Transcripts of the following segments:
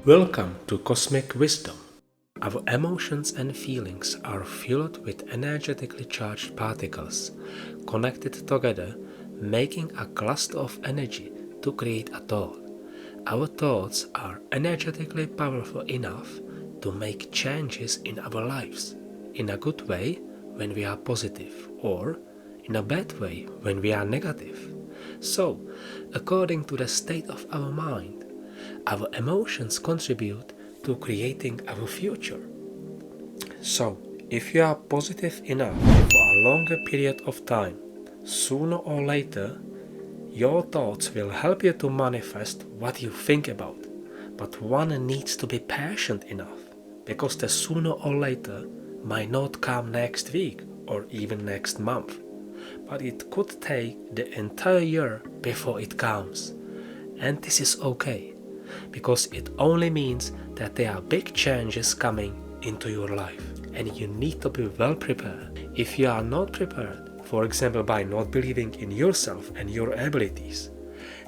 Welcome to Cosmic Wisdom. Our emotions and feelings are filled with energetically charged particles connected together, making a cluster of energy to create a thought. Our thoughts are energetically powerful enough to make changes in our lives, in a good way when we are positive, or in a bad way when we are negative. So, according to the state of our mind, our emotions contribute to creating our future. So, if you are positive enough for a longer period of time, sooner or later, your thoughts will help you to manifest what you think about. But one needs to be patient enough, because the sooner or later might not come next week or even next month. But it could take the entire year before it comes. And this is okay, because it only means that there are big changes coming into your life and you need to be well prepared. If you are not prepared, for example by not believing in yourself and your abilities,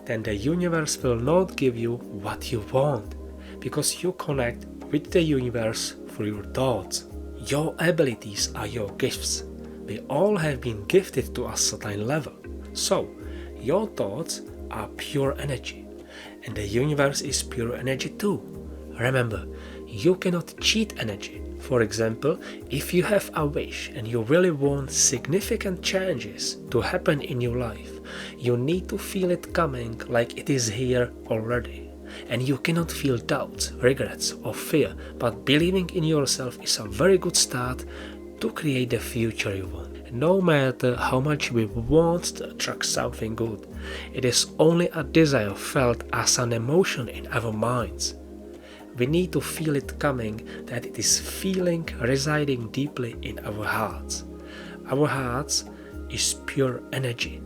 then the universe will not give you what you want, because you connect with the universe through your thoughts. Your abilities are your gifts. We all have been gifted to a certain level. So, your thoughts are pure energy. And the universe is pure energy too. Remember, you cannot cheat energy. For example, if you have a wish and you really want significant changes to happen in your life, you need to feel it coming like it is here already. And you cannot feel doubts, regrets or fear, but believing in yourself is a very good start to create the future you want. No matter how much we want to attract something good, it is only a desire felt as an emotion in our minds. We need to feel it coming, that it is feeling residing deeply in our hearts. Our hearts is pure energy,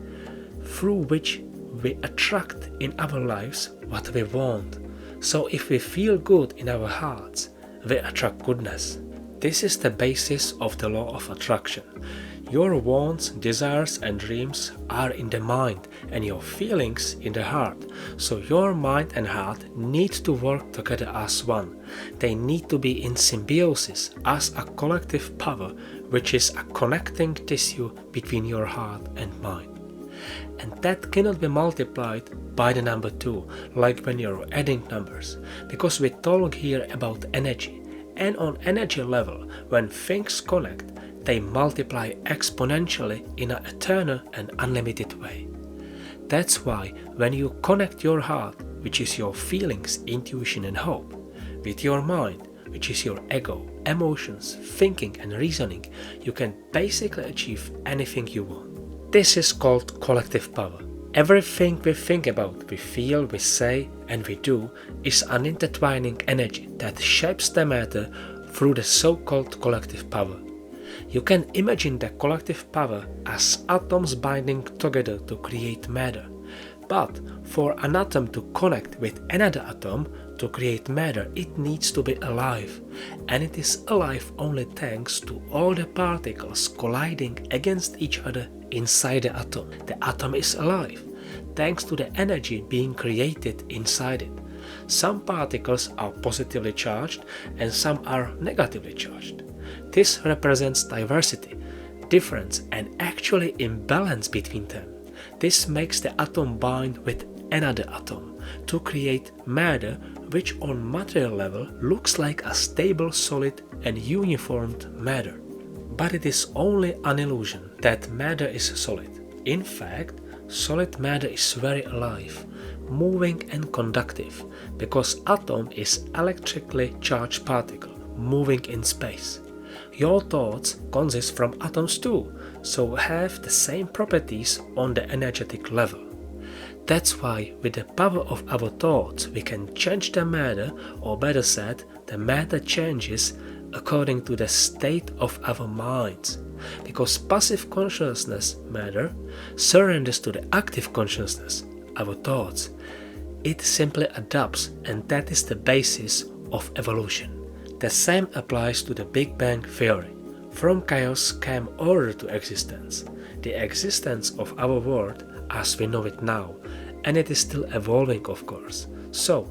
through which we attract in our lives what we want. So if we feel good in our hearts, we attract goodness. This is the basis of the law of attraction. Your wants, desires and dreams are in the mind and your feelings in the heart. So your mind and heart need to work together as one. They need to be in symbiosis as a collective power, which is a connecting tissue between your heart and mind. And that cannot be multiplied by the number 2, like when you're adding numbers, because we talk here about energy. And on energy level, when things connect, they multiply exponentially in an eternal and unlimited way. That's why when you connect your heart, which is your feelings, intuition and hope, with your mind, which is your ego, emotions, thinking and reasoning, you can basically achieve anything you want. This is called collective power. Everything we think about, we feel, we say and we do is an intertwining energy that shapes the matter through the so-called collective power. You can imagine the collective power as atoms binding together to create matter. But for an atom to connect with another atom to create matter, it needs to be alive. And it is alive only thanks to all the particles colliding against each other inside the atom. The atom is alive thanks to the energy being created inside it. Some particles are positively charged and some are negatively charged. This represents diversity, difference and actually imbalance between them. This makes the atom bind with another atom to create matter, which on material level looks like a stable, solid and uniformed matter. But it is only an illusion that matter is solid. In fact, solid matter is very alive, moving and conductive, because atom is electrically charged particle moving in space. Your thoughts consist from atoms too, so have the same properties on the energetic level. That's why with the power of our thoughts we can change the matter, or better said, the matter changes according to the state of our minds. Because passive consciousness, matter, surrenders to the active consciousness, our thoughts. It simply adapts, and that is the basis of evolution. The same applies to the Big Bang theory. From chaos came order to existence, the existence of our world as we know it now, and it is still evolving of course. So,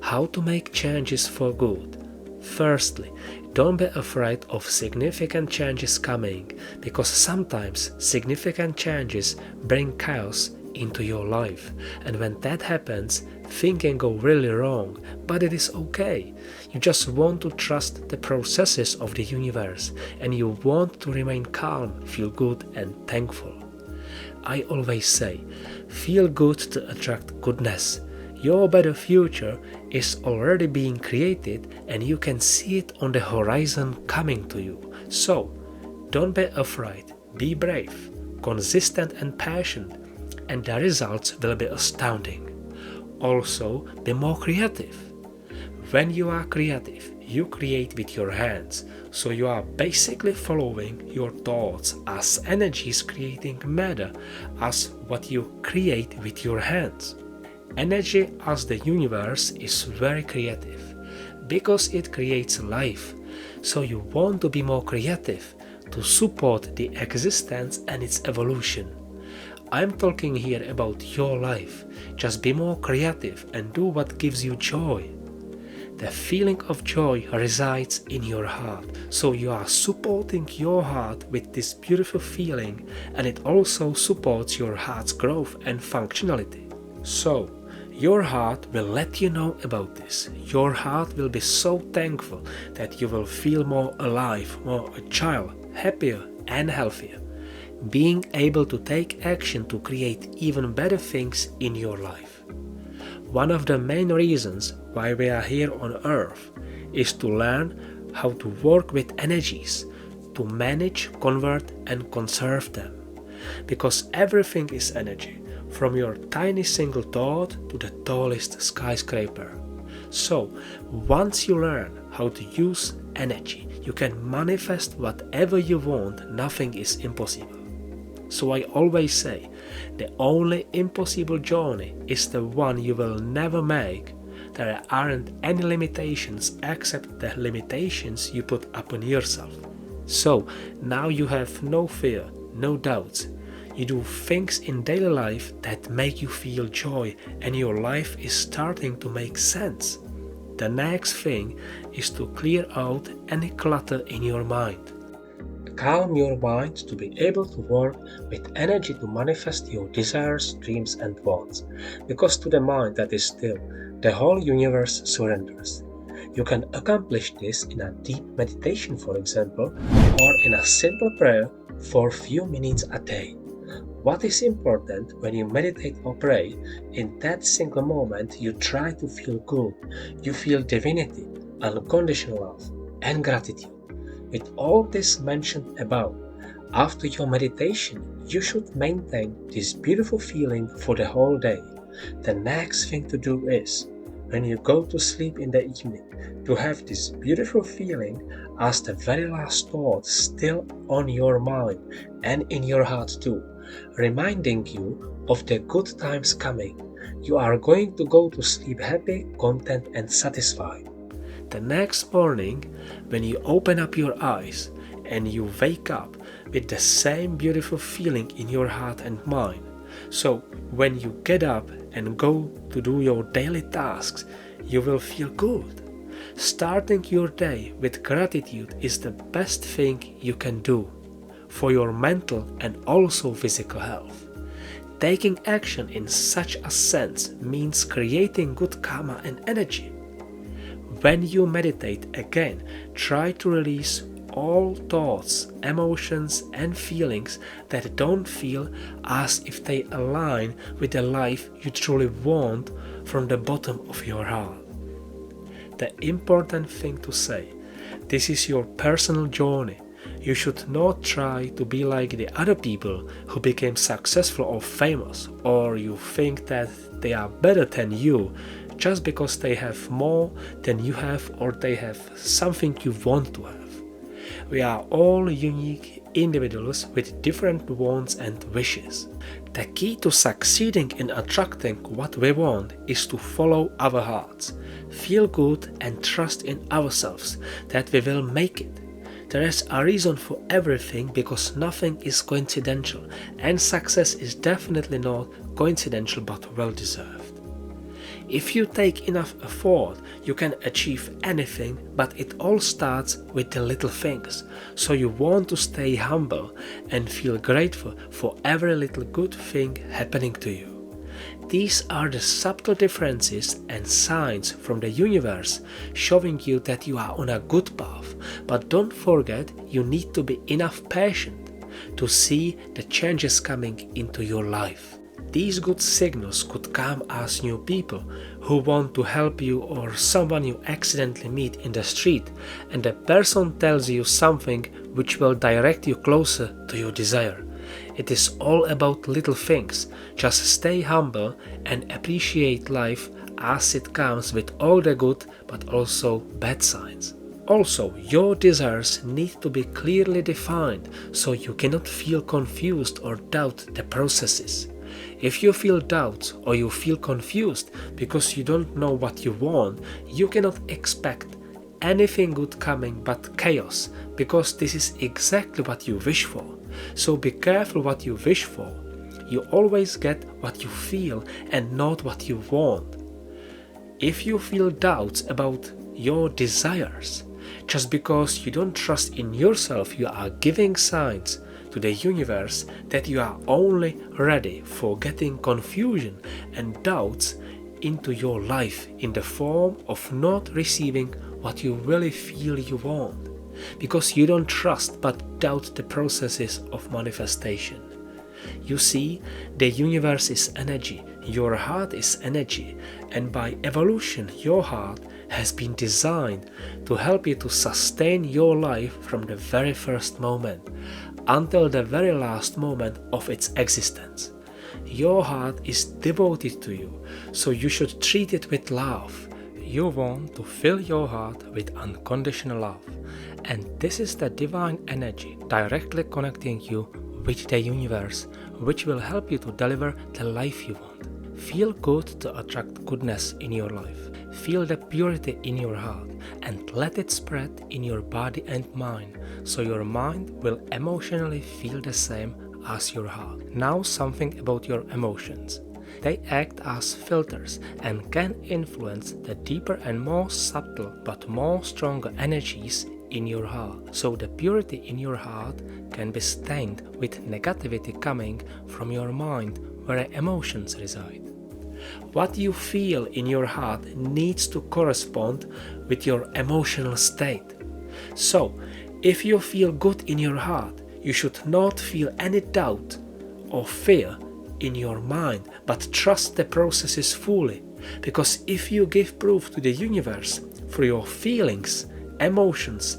How to make changes for good? Firstly, don't be afraid of significant changes coming, because sometimes significant changes bring chaos into your life, and when that happens, things can go really wrong, but it is okay. You just want to trust the processes of the universe, and you want to remain calm, feel good and thankful. I always say, feel good to attract goodness. Your better future is already being created and you can see it on the horizon coming to you. So, don't be afraid, be brave, consistent and passionate, and the results will be astounding. Also, be more creative. When you are creative, you create with your hands, so you are basically following your thoughts, as energy is creating matter as what you create with your hands. Energy as the universe is very creative because it creates life, so you want to be more creative to support the existence and its evolution. I'm talking here about your life. Just be more creative and do what gives you joy. The feeling of joy resides in your heart, so you are supporting your heart with this beautiful feeling, and it also supports your heart's growth and functionality. So, your heart will let you know about this. Your heart will be so thankful that you will feel more alive, more agile, happier and healthier, being able to take action to create even better things in your life. One of the main reasons why we are here on Earth is to learn how to work with energies, to manage, convert and conserve them. Because everything is energy, from your tiny single thought to the tallest skyscraper. So, once you learn how to use energy, you can manifest whatever you want. Nothing is impossible. So I always say, the only impossible journey is the one you will never make. There aren't any limitations except the limitations you put upon yourself. So now you have no fear, no doubts. You do things in daily life that make you feel joy, and your life is starting to make sense. The next thing is to clear out any clutter in your mind. Calm your mind to be able to work with energy to manifest your desires, dreams and wants. Because to the mind that is still, the whole universe surrenders. You can accomplish this in a deep meditation, for example, or in a simple prayer for a few minutes a day. What is important when you meditate or pray, in that single moment you try to feel good. You feel divinity, unconditional love and gratitude. With all this mentioned above, after your meditation, you should maintain this beautiful feeling for the whole day. The next thing to do is, when you go to sleep in the evening, to have this beautiful feeling as the very last thought still on your mind and in your heart too, reminding you of the good times coming. You are going to go to sleep happy, content and satisfied. The next morning, when you open up your eyes and you wake up with the same beautiful feeling in your heart and mind. So when you get up and go to do your daily tasks, you will feel good. Starting your day with gratitude is the best thing you can do for your mental and also physical health. Taking action in such a sense means creating good karma and energy. When you meditate again, try to release all thoughts, emotions and feelings that don't feel as if they align with the life you truly want from the bottom of your heart. The important thing to say, this is your personal journey. You should not try to be like the other people who became successful or famous, or you think that they are better than you just because they have more than you have or they have something you want to have. We are all unique individuals with different wants and wishes. The key to succeeding in attracting what we want is to follow our hearts, feel good and trust in ourselves that we will make it. There is a reason for everything because nothing is coincidental, and success is definitely not coincidental but well deserved. If you take enough effort, you can achieve anything, but it all starts with the little things. So you want to stay humble and feel grateful for every little good thing happening to you. These are the subtle differences and signs from the universe showing you that you are on a good path, but don't forget you need to be enough patient to see the changes coming into your life. These good signals could come as new people who want to help you, or someone you accidentally meet in the street and the person tells you something which will direct you closer to your desire. It is all about little things. Just stay humble and appreciate life as it comes, with all the good but also bad signs. Also, your desires need to be clearly defined so you cannot feel confused or doubt the processes. If you feel doubt or you feel confused because you don't know what you want, you cannot expect anything good coming but chaos, because this is exactly what you wish for. So be careful what you wish for. You always get what you feel and not what you want. If you feel doubts about your desires, just because you don't trust in yourself, you are giving signs to the universe that you are only ready for getting confusion and doubts into your life in the form of not receiving what you really feel you want, because you don't trust but doubt the processes of manifestation. You see, the universe is energy, your heart is energy, and by evolution your heart has been designed to help you to sustain your life from the very first moment until the very last moment of its existence. Your heart is devoted to you, so you should treat it with love. You want to fill your heart with unconditional love, and this is the divine energy directly connecting you with the universe, which will help you to deliver the life you want. Feel good to attract goodness in your life. Feel the purity in your heart and let it spread in your body and mind, so your mind will emotionally feel the same as your heart. Now something about your emotions. They act as filters and can influence the deeper and more subtle but more stronger energies in your heart. So the purity in your heart can be stained with negativity coming from your mind, where emotions reside. What you feel in your heart needs to correspond with your emotional state. So, if you feel good in your heart, you should not feel any doubt or fear in your mind, but trust the processes fully. Because if you give proof to the universe for your feelings, emotions,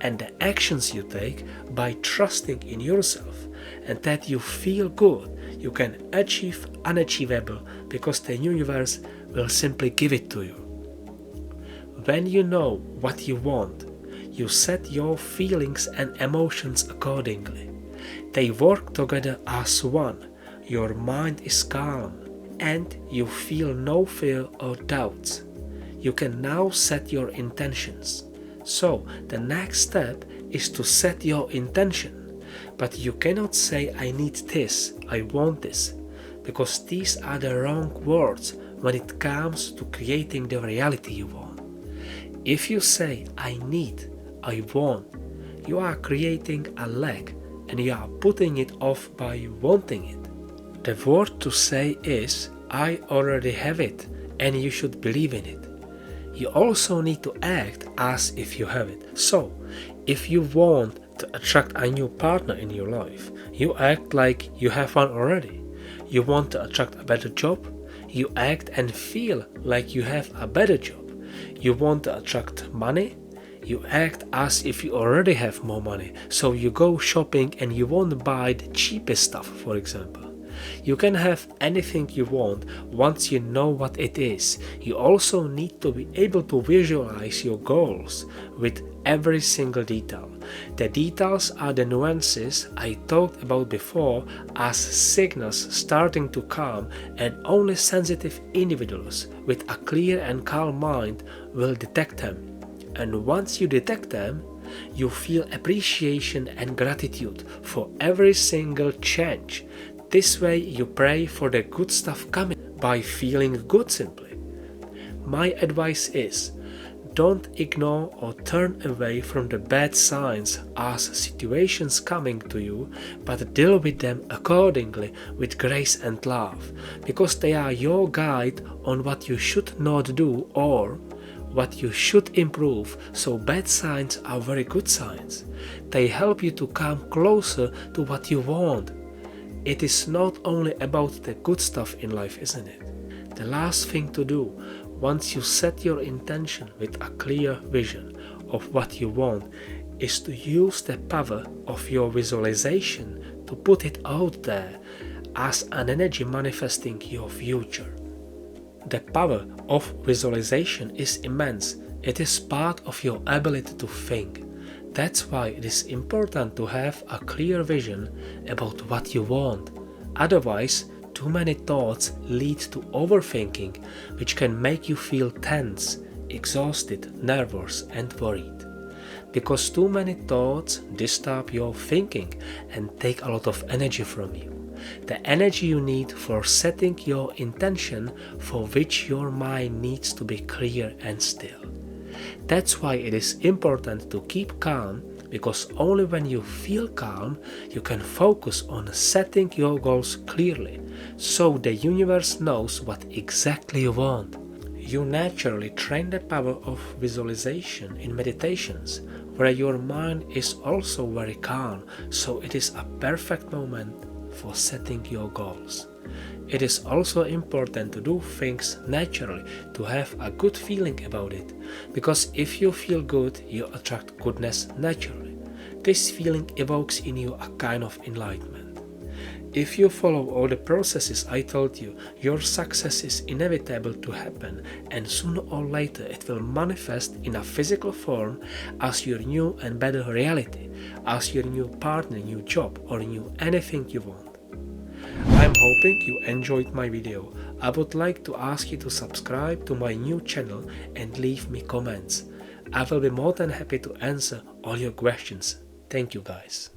and the actions you take by trusting in yourself and that you feel good, you can achieve unachievable, because the universe will simply give it to you. When you know what you want, you set your feelings and emotions accordingly. They work together as one. Your mind is calm and you feel no fear or doubts. You can now set your intentions. So the next step is to set your intention. But you cannot say, I need this, I want this, because these are the wrong words when it comes to creating the reality you want. If you say, I need, I want, you are creating a lack and you are putting it off by wanting it. The word to say is, I already have it, and you should believe in it. You also need to act as if you have it. So, if you want to attract a new partner in your life, you act like you have one already. You want to attract a better job, you act and feel like you have a better job. You want to attract money, you act as if you already have more money. So you go shopping and you won't buy the cheapest stuff, for example. You can have anything you want once you know what it is. You also need to be able to visualize your goals with every single detail. The details are the nuances I talked about before as signals starting to come, and only sensitive individuals with a clear and calm mind will detect them. And once you detect them, you feel appreciation and gratitude for every single change. This way you pray for the good stuff coming by feeling good simply. my advice is, don't ignore or turn away from the bad signs as situations coming to you, but deal with them accordingly with grace and love, because they are your guide on what you should not do or what you should improve. So bad signs are very good signs. They help you to come closer to what you want. It is not only about the good stuff in life, isn't it? The last thing to do, once you set your intention with a clear vision of what you want, is to use the power of your visualization to put it out there as an energy manifesting your future. The power of visualization is immense. It is part of your ability to think. That's why it is important to have a clear vision about what you want. Otherwise, too many thoughts lead to overthinking, which can make you feel tense, exhausted, nervous, and worried. Because too many thoughts disturb your thinking and take a lot of energy from you. The energy you need for setting your intention, for which your mind needs to be clear and still. That's why it is important to keep calm, because only when you feel calm, you can focus on setting your goals clearly, so the universe knows what exactly you want. You naturally train the power of visualization in meditations, where your mind is also very calm, so it is a perfect moment for setting your goals. It is also important to do things naturally, to have a good feeling about it, because if you feel good, you attract goodness naturally. This feeling evokes in you a kind of enlightenment. If you follow all the processes I told you, your success is inevitable to happen, and sooner or later it will manifest in a physical form as your new and better reality, as your new partner, new job, or new anything you want. I'm hoping you enjoyed my video. I would like to ask you to subscribe to my new channel and leave me comments. I will be more than happy to answer all your questions. Thank you guys.